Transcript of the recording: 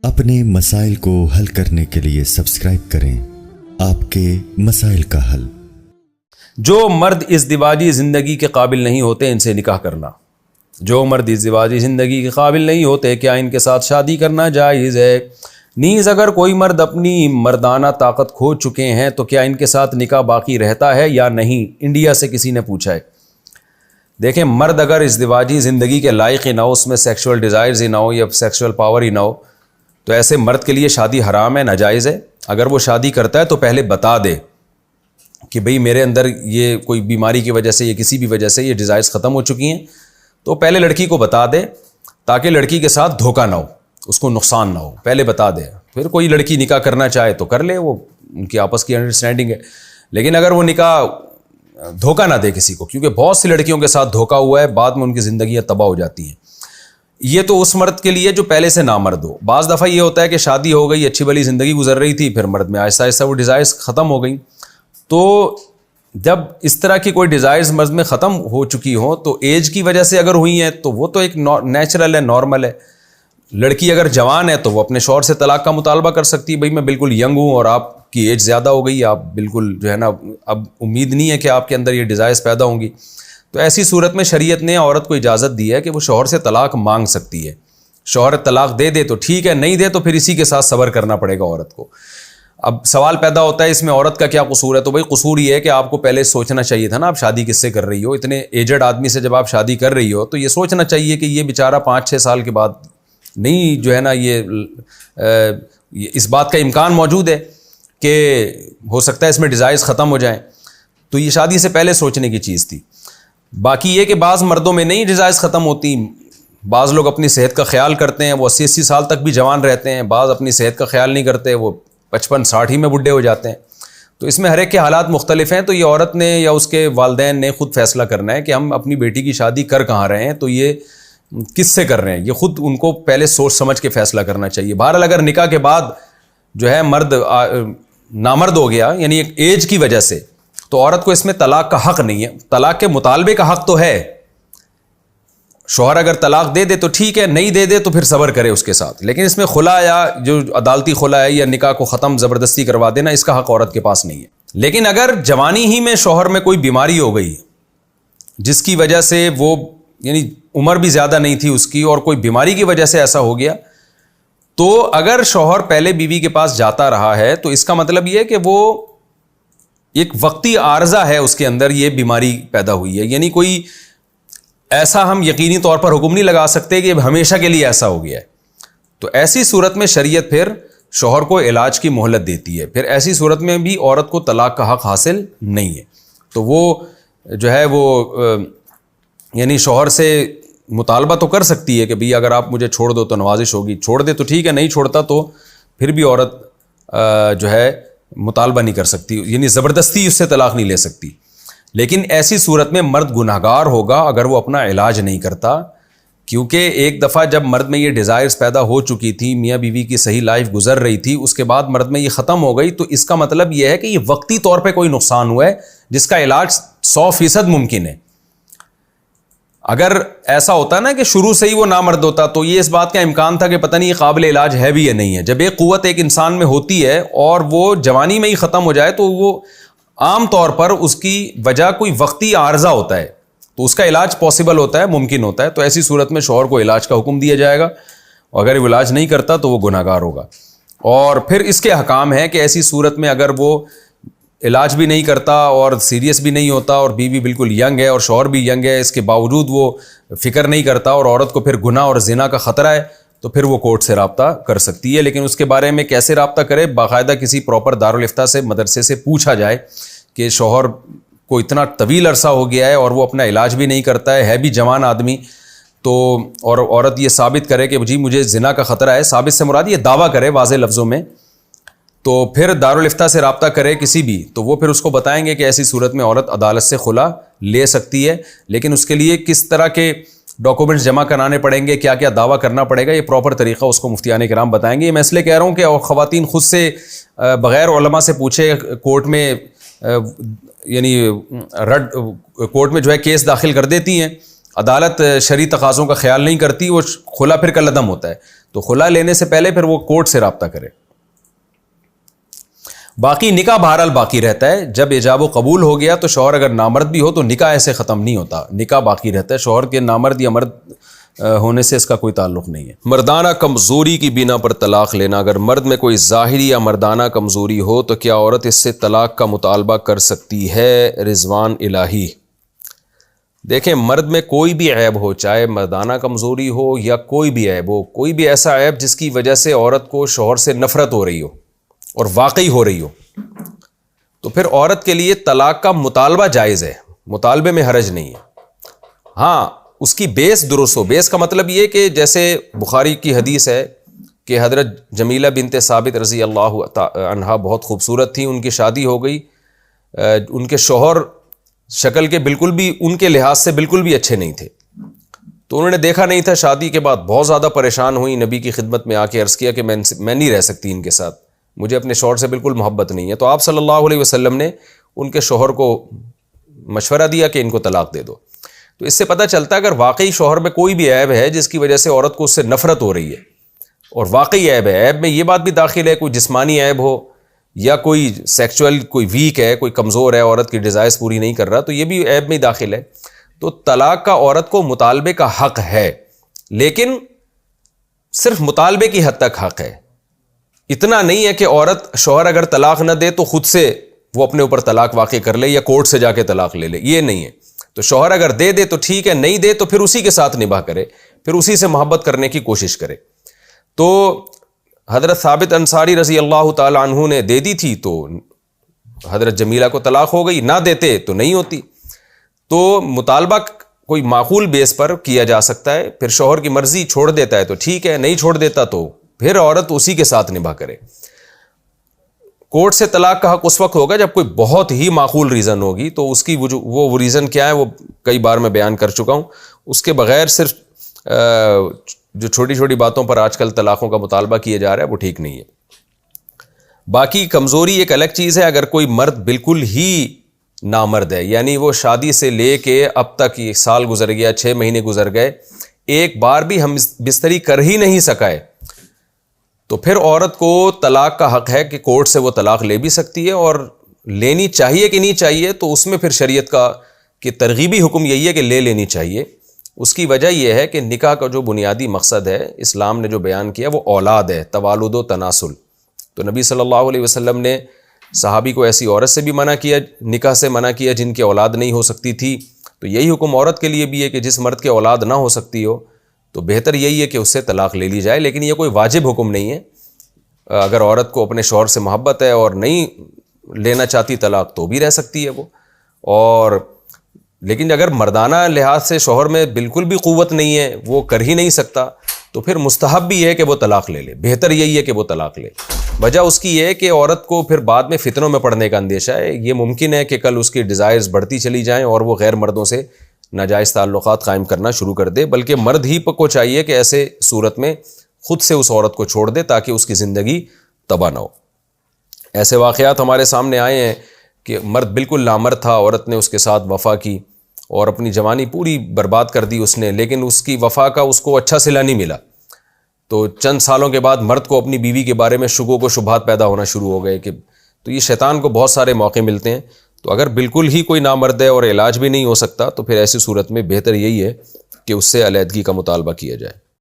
اپنے مسائل کو حل کرنے کے لیے سبسکرائب کریں آپ کے مسائل کا حل۔ جو مرد ازدواجی زندگی کے قابل نہیں ہوتے ان سے نکاح کرنا۔ جو مرد ازدواجی زندگی کے قابل نہیں ہوتے کیا ان کے ساتھ شادی کرنا جائز ہے؟ نیز اگر کوئی مرد اپنی مردانہ طاقت کھو چکے ہیں تو کیا ان کے ساتھ نکاح باقی رہتا ہے یا نہیں؟ انڈیا سے کسی نے پوچھا ہے۔ دیکھیں، مرد اگر ازدواجی زندگی کے لائق ہی نہ ہو، اس میں سیکشول ڈیزائرز ہی نہ ہو یا سیکشول پاور ہی نہ ہو، تو ایسے مرد کے لیے شادی حرام ہے، ناجائز ہے۔ اگر وہ شادی کرتا ہے تو پہلے بتا دے کہ بھئی میرے اندر یہ کوئی بیماری کی وجہ سے یا کسی بھی وجہ سے یہ ڈیزائرز ختم ہو چکی ہیں، تو پہلے لڑکی کو بتا دے تاکہ لڑکی کے ساتھ دھوکہ نہ ہو، اس کو نقصان نہ ہو، پہلے بتا دے۔ پھر کوئی لڑکی نکاح کرنا چاہے تو کر لے، وہ ان کی آپس کی انڈرسٹینڈنگ ہے۔ لیکن اگر وہ نکاح دھوکہ نہ دے کسی کو، کیونکہ بہت سی لڑکیوں کے ساتھ دھوکہ ہوا ہے، بعد میں ان کی زندگیاں تباہ ہو جاتی ہیں۔ یہ تو اس مرد کے لیے جو پہلے سے نامرد ہو۔ بعض دفعہ یہ ہوتا ہے کہ شادی ہو گئی، اچھی بھلی زندگی گزر رہی تھی، پھر مرد میں آہستہ آہستہ وہ ڈیزائرز ختم ہو گئیں۔ تو جب اس طرح کی کوئی ڈیزائرز مرد میں ختم ہو چکی ہوں تو ایج کی وجہ سے اگر ہوئی ہیں تو وہ تو ایک نیچرل ہے، نارمل ہے۔ لڑکی اگر جوان ہے تو وہ اپنے شوہر سے طلاق کا مطالبہ کر سکتی ہے، بھئی میں بالکل ینگ ہوں اور آپ کی ایج زیادہ ہو گئی، آپ بالکل جو ہے نا اب امید نہیں ہے کہ آپ کے اندر یہ ڈیزائرز پیدا ہوں گی۔ تو ایسی صورت میں شریعت نے عورت کو اجازت دی ہے کہ وہ شوہر سے طلاق مانگ سکتی ہے۔ شوہر طلاق دے دے تو ٹھیک ہے، نہیں دے تو پھر اسی کے ساتھ صبر کرنا پڑے گا عورت کو۔ اب سوال پیدا ہوتا ہے اس میں عورت کا کیا قصور ہے؟ تو بھائی قصور یہ ہے کہ آپ کو پہلے سوچنا چاہیے تھا نا، آپ شادی کس سے کر رہی ہو؟ اتنے ایجڈ آدمی سے جب آپ شادی کر رہی ہو تو یہ سوچنا چاہیے کہ یہ بیچارہ 5-6 سال کے بعد نہیں جو ہے نا یہ اس بات کا امکان موجود ہے کہ ہو سکتا ہے اس میں ڈیزائرز ختم ہو جائیں، تو یہ شادی سے پہلے سوچنے کی چیز تھی۔ باقی یہ کہ بعض مردوں میں نہیں ڈیزائرز ختم ہوتی، بعض لوگ اپنی صحت کا خیال کرتے ہیں، وہ 80 سال تک بھی جوان رہتے ہیں، بعض اپنی صحت کا خیال نہیں کرتے، وہ 55-60 ہی میں بڈھے ہو جاتے ہیں۔ تو اس میں ہر ایک کے حالات مختلف ہیں، تو یہ عورت نے یا اس کے والدین نے خود فیصلہ کرنا ہے کہ ہم اپنی بیٹی کی شادی کر کہاں رہے ہیں، تو یہ کس سے کر رہے ہیں، یہ خود ان کو پہلے سوچ سمجھ کے فیصلہ کرنا چاہیے۔ بہرحال اگر نکاح کے بعد جو ہے مرد نامرد ہو گیا یعنی ایک ایج کی وجہ سے، تو عورت کو اس میں طلاق کا حق نہیں ہے۔ طلاق کے مطالبے کا حق تو ہے، شوہر اگر طلاق دے دے تو ٹھیک ہے، نہیں دے دے تو پھر صبر کرے اس کے ساتھ۔ لیکن اس میں خلا یا جو عدالتی خلا ہے یا نکاح کو ختم زبردستی کروا دینا، اس کا حق عورت کے پاس نہیں ہے۔ لیکن اگر جوانی ہی میں شوہر میں کوئی بیماری ہو گئی جس کی وجہ سے وہ یعنی عمر بھی زیادہ نہیں تھی اس کی، اور کوئی بیماری کی وجہ سے ایسا ہو گیا، تو اگر شوہر پہلے بیوی کے پاس جاتا رہا ہے تو اس کا مطلب یہ ہے کہ وہ ایک وقتی عارضہ ہے، اس کے اندر یہ بیماری پیدا ہوئی ہے، یعنی کوئی ایسا ہم یقینی طور پر حکم نہیں لگا سکتے کہ ہمیشہ کے لیے ایسا ہو گیا ہے۔ تو ایسی صورت میں شریعت پھر شوہر کو علاج کی مہلت دیتی ہے، پھر ایسی صورت میں بھی عورت کو طلاق کا حق حاصل نہیں ہے۔ تو وہ جو ہے وہ یعنی شوہر سے مطالبہ تو کر سکتی ہے کہ بھئی اگر آپ مجھے چھوڑ دو تو نوازش ہوگی، چھوڑ دے تو ٹھیک ہے، نہیں چھوڑتا تو پھر بھی عورت جو ہے مطالبہ نہیں کر سکتی، یعنی زبردستی اس سے طلاق نہیں لے سکتی۔ لیکن ایسی صورت میں مرد گناہگار ہوگا اگر وہ اپنا علاج نہیں کرتا، کیونکہ ایک دفعہ جب مرد میں یہ ڈیزائرز پیدا ہو چکی تھی، میاں بیوی کی صحیح لائف گزر رہی تھی، اس کے بعد مرد میں یہ ختم ہو گئی، تو اس کا مطلب یہ ہے کہ یہ وقتی طور پہ کوئی نقصان ہوا ہے جس کا علاج 100% ممکن ہے۔ اگر ایسا ہوتا نا کہ شروع سے ہی وہ نامرد ہوتا تو یہ اس بات کا امکان تھا کہ پتہ نہیں یہ قابل علاج ہے بھی یا نہیں ہے۔ جب ایک قوت ایک انسان میں ہوتی ہے اور وہ جوانی میں ہی ختم ہو جائے تو وہ عام طور پر اس کی وجہ کوئی وقتی عارضہ ہوتا ہے، تو اس کا علاج پاسبل ہوتا ہے، ممکن ہوتا ہے۔ تو ایسی صورت میں شوہر کو علاج کا حکم دیا جائے گا، اور اگر وہ علاج نہیں کرتا تو وہ گناہگار ہوگا۔ اور پھر اس کے احکام ہے کہ ایسی صورت میں اگر وہ علاج بھی نہیں کرتا اور سیریس بھی نہیں ہوتا اور بیوی بالکل ینگ ہے اور شوہر بھی ینگ ہے، اس کے باوجود وہ فکر نہیں کرتا اور عورت کو پھر گناہ اور زنا کا خطرہ ہے، تو پھر وہ کورٹ سے رابطہ کر سکتی ہے۔ لیکن اس کے بارے میں کیسے رابطہ کرے؟ باقاعدہ کسی پراپر دارالفتہ سے، مدرسے سے پوچھا جائے کہ شوہر کو اتنا طویل عرصہ ہو گیا ہے اور وہ اپنا علاج بھی نہیں کرتا ہے بھی جوان آدمی، تو اور عورت یہ ثابت کرے کہ جی مجھے زنا کا خطرہ ہے، ثابت سے مراد یہ دعویٰ کرے واضح لفظوں میں، تو پھر دارالفتہ سے رابطہ کرے کسی بھی، تو وہ پھر اس کو بتائیں گے کہ ایسی صورت میں عورت عدالت سے خلا لے سکتی ہے۔ لیکن اس کے لیے کس طرح کے ڈاکومنٹس جمع کرانے پڑیں گے، کیا کیا دعویٰ کرنا پڑے گا، یہ پراپر طریقہ اس کو مفتیان کرام بتائیں گے۔ یہ میں اس لیے کہہ رہا ہوں کہ خواتین خود سے بغیر علماء سے پوچھے کورٹ میں یعنی کورٹ میں جو ہے کیس داخل کر دیتی ہیں عدالت شرعی تقاضوں کا خیال نہیں کرتی، وہ خلا پھر کالعدم ہوتا ہے. تو خلا لینے سے پہلے پھر وہ کورٹ سے رابطہ کرے. باقی نکاح بہرحال باقی رہتا ہے. جب ایجاب و قبول ہو گیا تو شوہر اگر نامرد بھی ہو تو نکاح ایسے ختم نہیں ہوتا، نکاح باقی رہتا ہے. شوہر کے نامرد یا مرد ہونے سے اس کا کوئی تعلق نہیں ہے. مردانہ کمزوری کی بنا پر طلاق لینا. اگر مرد میں کوئی ظاہری یا مردانہ کمزوری ہو تو کیا عورت اس سے طلاق کا مطالبہ کر سکتی ہے؟ رضوان الہی. دیکھیں، مرد میں کوئی بھی عیب ہو، چاہے مردانہ کمزوری ہو یا کوئی بھی عیب ہو، کوئی بھی ایسا عیب جس کی وجہ سے عورت کو شوہر سے نفرت ہو رہی ہو اور واقعی ہو رہی ہو، تو پھر عورت کے لیے طلاق کا مطالبہ جائز ہے، مطالبے میں حرج نہیں ہے. ہاں، اس کی بیس درست ہو. بیس کا مطلب یہ کہ جیسے بخاری کی حدیث ہے کہ حضرت جمیلہ بنت ثابت رضی اللہ عنہا بہت خوبصورت تھیں، ان کی شادی ہو گئی، ان کے شوہر شکل کے بالکل بھی ان کے لحاظ سے بالکل بھی اچھے نہیں تھے، تو انہوں نے دیکھا نہیں تھا. شادی کے بعد بہت زیادہ پریشان ہوئی، نبی کی خدمت میں آ کے عرض کیا کہ میں نہیں رہ سکتی ان کے ساتھ، مجھے اپنے شوہر سے بالکل محبت نہیں ہے. تو آپ صلی اللہ علیہ وسلم نے ان کے شوہر کو مشورہ دیا کہ ان کو طلاق دے دو. تو اس سے پتہ چلتا ہے اگر واقعی شوہر میں کوئی بھی عیب ہے جس کی وجہ سے عورت کو اس سے نفرت ہو رہی ہے اور واقعی عیب ہے، عیب میں یہ بات بھی داخل ہے کوئی جسمانی عیب ہو یا کوئی سیکچول کوئی ویک ہے، کوئی کمزور ہے، عورت کی ڈیزائرز پوری نہیں کر رہا، تو یہ بھی عیب میں داخل ہے. تو طلاق کا عورت کو مطالبے کا حق ہے، لیکن صرف مطالبے کی حد تک حق ہے. اتنا نہیں ہے کہ عورت شوہر اگر طلاق نہ دے تو خود سے وہ اپنے اوپر طلاق واقع کر لے یا کورٹ سے جا کے طلاق لے لے، یہ نہیں ہے. تو شوہر اگر دے دے تو ٹھیک ہے، نہیں دے تو پھر اسی کے ساتھ نباہ کرے، پھر اسی سے محبت کرنے کی کوشش کرے. تو حضرت ثابت انصاری رضی اللہ تعالی عنہ نے دے دی تھی تو حضرت جمیلہ کو طلاق ہو گئی، نہ دیتے تو نہیں ہوتی. تو مطالبہ کوئی معقول بیس پر کیا جا سکتا ہے. پھر شوہر کی مرضی چھوڑ دیتا ہے تو ٹھیک ہے، نہیں چھوڑ دیتا تو پھر عورت اسی کے ساتھ نباہ کرے. کورٹ سے طلاق کا حق اس وقت ہوگا جب کوئی بہت ہی معقول ریزن ہوگی، تو اس کی وہ ریزن کیا ہے وہ کئی بار میں بیان کر چکا ہوں. اس کے بغیر صرف جو چھوٹی چھوٹی باتوں پر آج کل طلاقوں کا مطالبہ کیا جا رہا ہے وہ ٹھیک نہیں ہے. باقی کمزوری ایک الگ چیز ہے. اگر کوئی مرد بالکل ہی نامرد ہے، یعنی وہ شادی سے لے کے اب تک 1 سال گزر گیا، 6 مہینے گزر گئے، ایک بار بھی ہم بستری کر ہی نہیں سکا ہے، تو پھر عورت کو طلاق کا حق ہے کہ کورٹ سے وہ طلاق لے بھی سکتی ہے. اور لینی چاہیے کہ نہیں چاہیے تو اس میں پھر شریعت کا کہ ترغیبی حکم یہی ہے کہ لے لینی چاہیے. اس کی وجہ یہ ہے کہ نکاح کا جو بنیادی مقصد ہے اسلام نے جو بیان کیا وہ اولاد ہے، توالد و تناسل. تو نبی صلی اللہ علیہ وسلم نے صحابی کو ایسی عورت سے بھی منع کیا، نکاح سے منع کیا جن کی اولاد نہیں ہو سکتی تھی. تو یہی حکم عورت کے لیے بھی ہے کہ جس مرد کے اولاد نہ ہو سکتی ہو تو بہتر یہی ہے کہ اس سے طلاق لے لی جائے. لیکن یہ کوئی واجب حکم نہیں ہے. اگر عورت کو اپنے شوہر سے محبت ہے اور نہیں لینا چاہتی طلاق تو بھی رہ سکتی ہے وہ. اور لیکن اگر مردانہ لحاظ سے شوہر میں بالکل بھی قوت نہیں ہے، وہ کر ہی نہیں سکتا، تو پھر مستحب بھی ہے کہ وہ طلاق لے لے. بہتر یہی ہے کہ وہ طلاق لے. وجہ اس کی یہ ہے کہ عورت کو پھر بعد میں فتنوں میں پڑنے کا اندیشہ ہے. یہ ممکن ہے کہ کل اس کی ڈیزائرز بڑھتی چلی جائیں اور وہ غیر مردوں سے ناجائز تعلقات قائم کرنا شروع کر دے. بلکہ مرد ہی کو چاہیے کہ ایسے صورت میں خود سے اس عورت کو چھوڑ دے تاکہ اس کی زندگی تباہ نہ ہو. ایسے واقعات ہمارے سامنے آئے ہیں کہ مرد بالکل نامرد تھا، عورت نے اس کے ساتھ وفا کی اور اپنی جوانی پوری برباد کر دی اس نے، لیکن اس کی وفا کا اس کو اچھا صلہ نہیں ملا. تو چند سالوں کے بعد مرد کو اپنی بیوی کے بارے میں شکوک و شبہات پیدا ہونا شروع ہو گئے کہ تو یہ شیطان کو بہت سارے موقع ملتے ہیں. تو اگر بالکل ہی کوئی نامرد ہے اور علاج بھی نہیں ہو سکتا تو پھر ایسی صورت میں بہتر یہی ہے کہ اس سے علیحدگی کا مطالبہ کیا جائے.